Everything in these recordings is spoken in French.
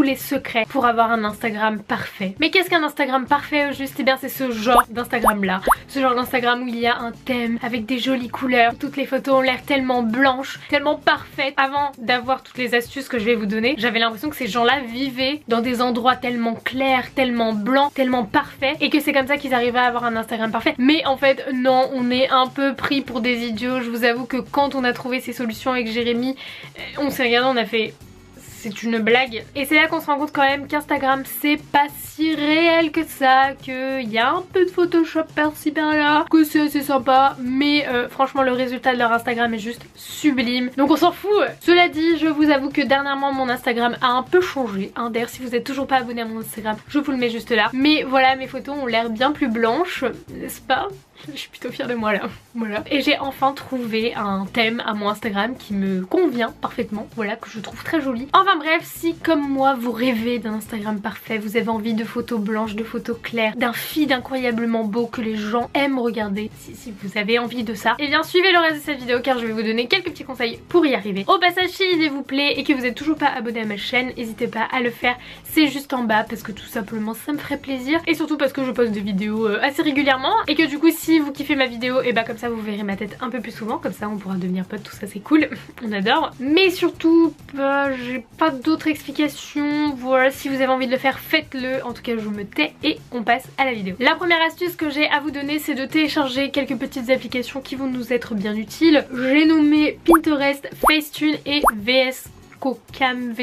les secrets pour avoir un Instagram parfait. Mais qu'est-ce qu'un Instagram parfait au juste? Eh bien c'est ce genre d'Instagram là. Ce genre d'Instagram où il y a un thème avec des jolies couleurs. Toutes les photos ont l'air tellement blanches, tellement parfaites. Avant d'avoir toutes les astuces que je vais vous donner, j'avais l'impression que ces gens-là vivaient dans des endroits tellement clairs, tellement blancs, tellement parfaits, et que c'est comme ça qu'ils arrivaient à avoir un Instagram parfait. Mais en fait non, on est un peu pris pour des idiots. Je vous avoue que quand on a trouvé ces solutions avec Jérémy, on s'est regardé, on a fait... c'est une blague. Et c'est là qu'on se rend compte quand même qu'Instagram c'est pas si réel que ça, qu'il y a un peu de Photoshop par-ci par-là, que c'est assez sympa, mais franchement le résultat de leur Instagram est juste sublime. Donc on s'en fout. Cela dit, je vous avoue que dernièrement mon Instagram a un peu changé. D'ailleurs si vous n'êtes toujours pas abonné à mon Instagram, je vous le mets juste là. Mais voilà, mes photos ont l'air bien plus blanches, n'est-ce pas? Je suis plutôt fière de moi là, voilà. Et j'ai enfin trouvé un thème à mon Instagram qui me convient parfaitement, voilà, que je trouve très joli. Enfin bref, si comme moi vous rêvez d'un Instagram parfait, vous avez envie de photos blanches, de photos claires, d'un feed incroyablement beau que les gens aiment regarder, si vous avez envie de ça, et bien suivez le reste de cette vidéo car je vais vous donner quelques petits conseils pour y arriver. Au passage, si l'idée vous plaît et que vous n'êtes toujours pas abonné à ma chaîne, n'hésitez pas à le faire, c'est juste en bas parce que tout simplement ça me ferait plaisir, et surtout parce que je poste des vidéos assez régulièrement, et que du coup si vous kiffez ma vidéo, et bah comme ça vous verrez ma tête un peu plus souvent, comme ça on pourra devenir potes, tout ça c'est cool, on adore. Mais surtout, j'ai pas d'autres explications, voilà, si vous avez envie de le faire, faites-le, en tout cas je me tais et on passe à la vidéo. La première astuce que j'ai à vous donner, c'est de télécharger quelques petites applications qui vont nous être bien utiles. J'ai nommé Pinterest, Facetune et VSCOcam,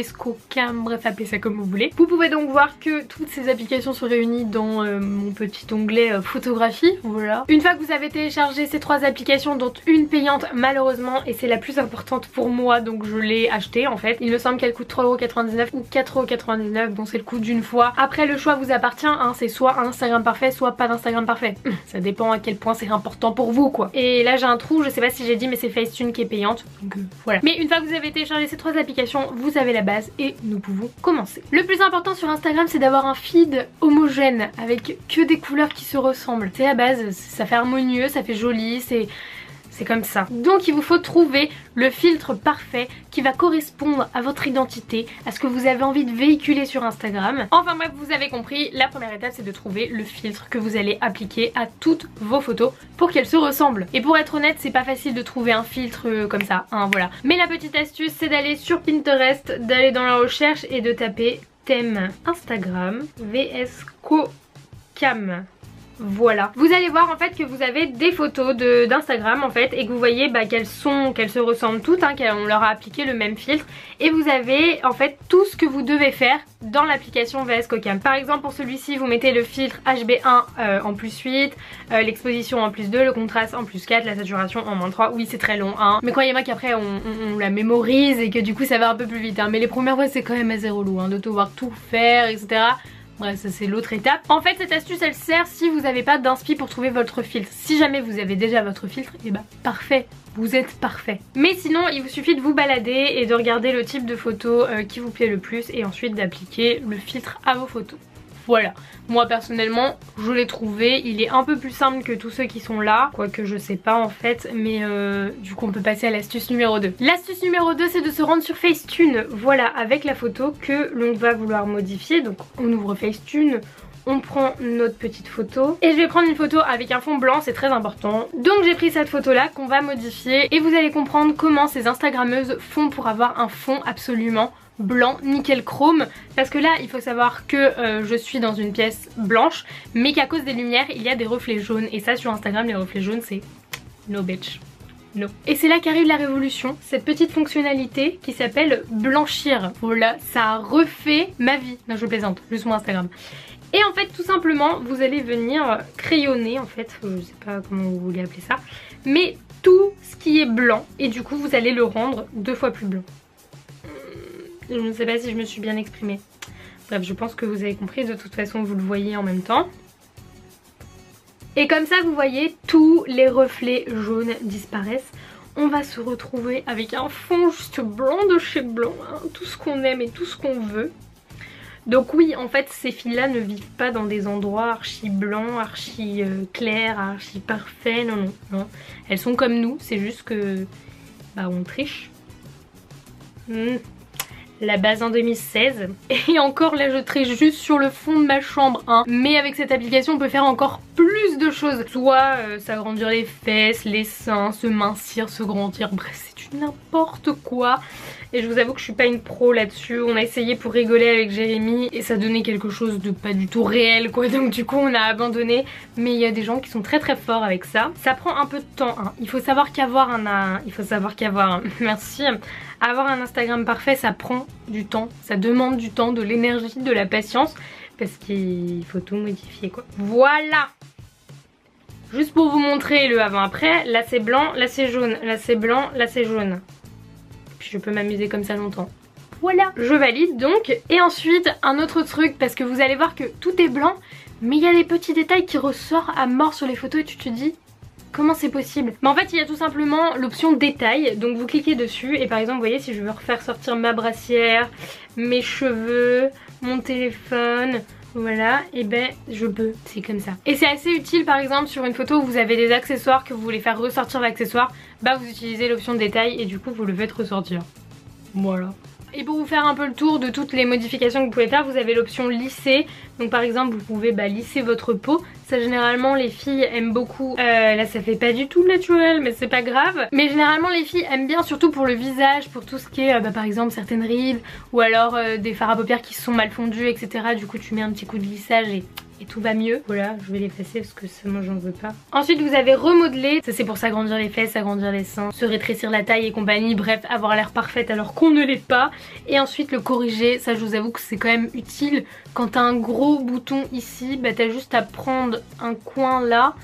bref appelez ça comme vous voulez. Vous pouvez donc voir que toutes ces applications sont réunies dans mon petit onglet photographie, voilà. Une fois que vous avez téléchargé ces trois applications, dont une payante malheureusement, et c'est la plus importante pour moi donc je l'ai achetée en fait, il me semble qu'elle coûte 3,99€ ou 4,99€, donc c'est le coût d'une fois. Après le choix vous appartient, c'est soit un Instagram parfait, soit pas d'Instagram parfait. Ça dépend à quel point c'est important pour vous quoi. Et là j'ai un trou, je sais pas si j'ai dit mais c'est Facetune qui est payante, donc voilà. Mais une fois que vous avez téléchargé ces trois applications, vous avez la base et nous pouvons commencer. Le plus important sur Instagram c'est d'avoir un feed homogène avec que des couleurs qui se ressemblent. C'est la base, ça fait harmonieux, ça fait joli, c'est comme ça. Donc il vous faut trouver le filtre parfait qui va correspondre à votre identité, à ce que vous avez envie de véhiculer sur Instagram. Enfin bref, vous avez compris, la première étape c'est de trouver le filtre que vous allez appliquer à toutes vos photos pour qu'elles se ressemblent. Et pour être honnête, c'est pas facile de trouver un filtre comme ça, voilà. Mais la petite astuce c'est d'aller sur Pinterest, d'aller dans la recherche et de taper thème Instagram VSCOcam. Voilà. Vous allez voir en fait que vous avez des photos d'Instagram en fait et que vous voyez qu'elles se ressemblent toutes, qu'on leur a appliqué le même filtre, et vous avez en fait tout ce que vous devez faire dans l'application VSCOcam. Par exemple pour celui-ci vous mettez le filtre HB1 en +8, l'exposition en +2, le contraste en +4, la saturation en -3. Oui c'est très long mais croyez-moi qu'après on la mémorise et que du coup ça va un peu plus vite mais les premières fois c'est quand même assez relou de devoir tout faire etc. Bref, ça c'est l'autre étape. En fait cette astuce elle sert si vous n'avez pas d'inspi pour trouver votre filtre. Si jamais vous avez déjà votre filtre, et parfait, vous êtes parfait. Mais sinon il vous suffit de vous balader et de regarder le type de photo qui vous plaît le plus et ensuite d'appliquer le filtre à vos photos. Voilà, moi personnellement je l'ai trouvé, il est un peu plus simple que tous ceux qui sont là, quoique je sais pas en fait, mais du coup on peut passer à l'astuce numéro 2. L'astuce numéro 2 c'est de se rendre sur Facetune, voilà, avec la photo que l'on va vouloir modifier. Donc on ouvre Facetune, on prend notre petite photo et je vais prendre une photo avec un fond blanc, c'est très important. Donc j'ai pris cette photo là qu'on va modifier et vous allez comprendre comment ces instagrammeuses font pour avoir un fond absolument blanc nickel chrome, parce que là il faut savoir que je suis dans une pièce blanche mais qu'à cause des lumières il y a des reflets jaunes, et ça sur Instagram les reflets jaunes c'est no bitch. No. Et c'est là qu'arrive la révolution, cette petite fonctionnalité qui s'appelle blanchir. Voilà, ça a refait ma vie. Non je plaisante, juste mon Instagram. Et en fait tout simplement vous allez venir crayonner en fait, je sais pas comment vous voulez appeler ça, mais tout ce qui est blanc, et du coup vous allez le rendre 2 fois plus blanc. Je ne sais pas si je me suis bien exprimée. Bref, je pense que vous avez compris, de toute façon vous le voyez en même temps. Et comme ça vous voyez, tous les reflets jaunes disparaissent. On va se retrouver avec un fond juste blanc de chez blanc, tout ce qu'on aime et tout ce qu'on veut. Donc oui, en fait ces filles-là ne vivent pas dans des endroits archi blancs, archi clairs, archi parfaits, non. Elles sont comme nous, c'est juste que on triche. la base en 2016. Et encore là je triche juste sur le fond de ma chambre hein. Mais avec cette application on peut faire encore plus de choses. Soit s'agrandir les fesses, les seins, se mincir, se grandir, bref c'est du n'importe quoi. Et je vous avoue que je suis pas une pro là-dessus. On a essayé pour rigoler avec Jérémy et ça donnait quelque chose de pas du tout réel quoi. Donc du coup on a abandonné. Mais il y a des gens qui sont très forts avec ça. Ça prend un peu de temps hein. Il faut savoir qu'avoir merci. Avoir un Instagram parfait ça prend du temps. Ça demande du temps, de l'énergie, de la patience. Parce qu'il faut tout modifier quoi. Voilà. Juste pour vous montrer le avant-après. Là c'est blanc, là c'est jaune, là c'est blanc, là c'est jaune. Puis je peux m'amuser comme ça longtemps. Voilà, je valide donc. Et ensuite un autre truc, parce que vous allez voir que tout est blanc, mais il y a des petits détails qui ressortent à mort sur les photos et tu te dis comment c'est possible. Mais en fait il y a tout simplement l'option détails. Donc vous cliquez dessus et par exemple vous voyez si je veux refaire sortir ma brassière, mes cheveux, mon téléphone, voilà, et ben je peux, c'est comme ça. Et c'est assez utile par exemple sur une photo où vous avez des accessoires que vous voulez faire ressortir l'accessoire, bah vous utilisez l'option détail et du coup vous le faites ressortir. Voilà. Et pour vous faire un peu le tour de toutes les modifications que vous pouvez faire, vous avez l'option lisser. Donc par exemple vous pouvez lisser votre peau. Ça généralement les filles aiment beaucoup. Là ça fait pas du tout naturel mais c'est pas grave. Mais généralement les filles aiment bien surtout pour le visage, pour tout ce qui est par exemple certaines rides ou alors des fards à paupières qui sont mal fondus etc. Du coup tu mets un petit coup de lissage et tout va mieux. Voilà, je vais l'effacer parce que ça moi j'en veux pas. Ensuite vous avez remodelé, ça c'est pour s'agrandir les fesses, s'agrandir les seins, se rétrécir la taille et compagnie, bref avoir l'air parfaite alors qu'on ne l'est pas. Et ensuite le corriger, ça je vous avoue que c'est quand même utile. Quand t'as un gros bouton ici, bah t'as juste à prendre un coin là.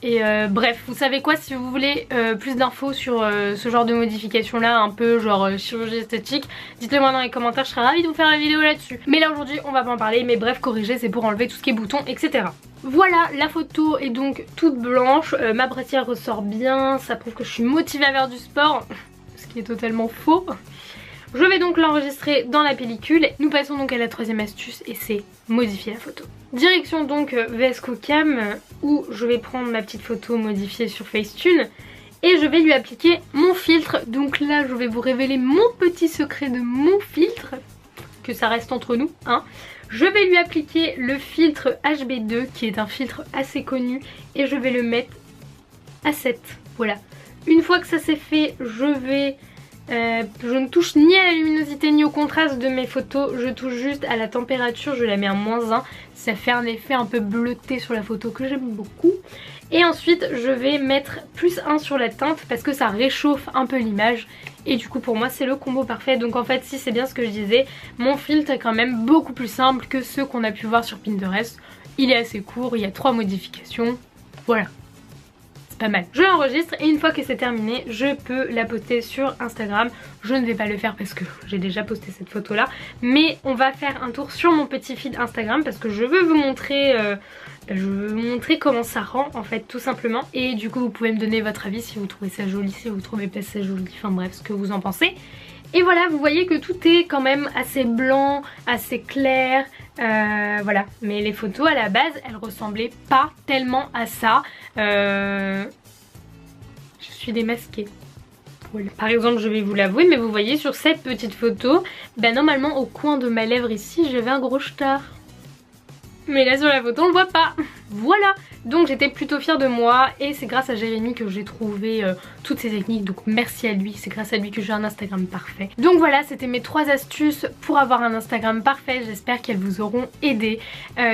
Et bref, vous savez quoi, si vous voulez plus d'infos sur ce genre de modification là, un peu genre chirurgie esthétique, dites-le moi dans les commentaires, je serais ravie de vous faire la vidéo là-dessus. Mais là aujourd'hui on va pas en parler, mais bref, corriger c'est pour enlever tout ce qui est boutons etc. Voilà, la photo est donc toute blanche, ma brassière ressort bien, ça prouve que je suis motivée à faire du sport, ce qui est totalement faux. Je vais donc l'enregistrer dans la pellicule. Nous passons donc à la troisième astuce et c'est modifier la photo. Direction donc VS Cam où je vais prendre ma petite photo modifiée sur Facetune et je vais lui appliquer mon filtre. Donc là je vais vous révéler mon petit secret de mon filtre, que ça reste entre nous hein. Je vais lui appliquer le filtre HB2 qui est un filtre assez connu et je vais le mettre à 7. Voilà. Une fois que ça c'est fait, je ne touche ni à la luminosité ni au contraste de mes photos, je touche juste à la température, je la mets à -1, ça fait un effet un peu bleuté sur la photo que j'aime beaucoup. Et ensuite je vais mettre +1 sur la teinte parce que ça réchauffe un peu l'image et du coup pour moi c'est le combo parfait. Donc en fait si c'est bien ce que je disais, mon filtre est quand même beaucoup plus simple que ceux qu'on a pu voir sur Pinterest. Il est assez court, il y a 3 modifications, voilà. Pas mal. Je l'enregistre et une fois que c'est terminé je peux la poster sur Instagram. Je ne vais pas le faire parce que j'ai déjà posté cette photo là, mais on va faire un tour sur mon petit feed Instagram parce que je veux vous montrer comment ça rend en fait tout simplement. Et du coup vous pouvez me donner votre avis si vous trouvez ça joli, si vous trouvez pas ça joli, enfin bref ce que vous en pensez. Et voilà, vous voyez que tout est quand même assez blanc, assez clair, voilà. Mais les photos à la base, elles ressemblaient pas tellement à ça. Je suis démasquée. Voilà. Par exemple, je vais vous l'avouer, mais vous voyez sur cette petite photo, bah normalement au coin de ma lèvre ici, j'avais un gros star. Mais là sur la photo on le voit pas. Voilà, donc j'étais plutôt fière de moi et c'est grâce à Jérémy que j'ai trouvé toutes ces techniques, donc merci à lui, c'est grâce à lui que j'ai un Instagram parfait. Donc voilà, c'était mes 3 astuces pour avoir un Instagram parfait, j'espère qu'elles vous auront aidé.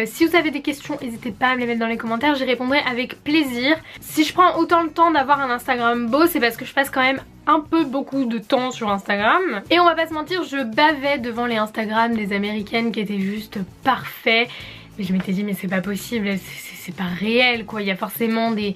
Si vous avez des questions, n'hésitez pas à me les mettre dans les commentaires, j'y répondrai avec plaisir. Si je prends autant le temps d'avoir un Instagram beau, c'est parce que je passe quand même un peu beaucoup de temps sur Instagram. Et on va pas se mentir, je bavais devant les Instagram des américaines qui étaient juste parfaits. Mais je m'étais dit mais c'est pas possible, c'est pas réel quoi, il y a forcément des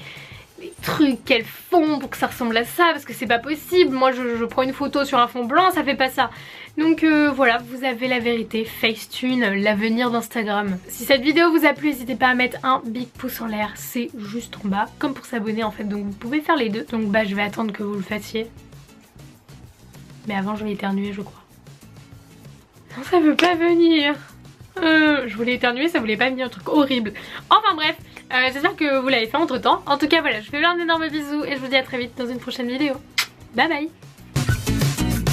trucs qu'elles font pour que ça ressemble à ça parce que c'est pas possible. Moi je prends une photo sur un fond blanc, ça fait pas ça. Donc voilà, vous avez la vérité, Facetune, l'avenir d'Instagram. Si cette vidéo vous a plu, n'hésitez pas à mettre un big pouce en l'air, c'est juste en bas, comme pour s'abonner en fait, donc vous pouvez faire les deux. Donc bah je vais attendre que vous le fassiez. Mais avant je vais éternuer je crois. Non ça veut pas venir. Je voulais éternuer, ça voulait pas venir, un truc horrible. Enfin bref, j'espère que vous l'avez fait entre temps. En tout cas voilà, je vous fais un énorme bisou et je vous dis à très vite dans une prochaine vidéo. Bye bye.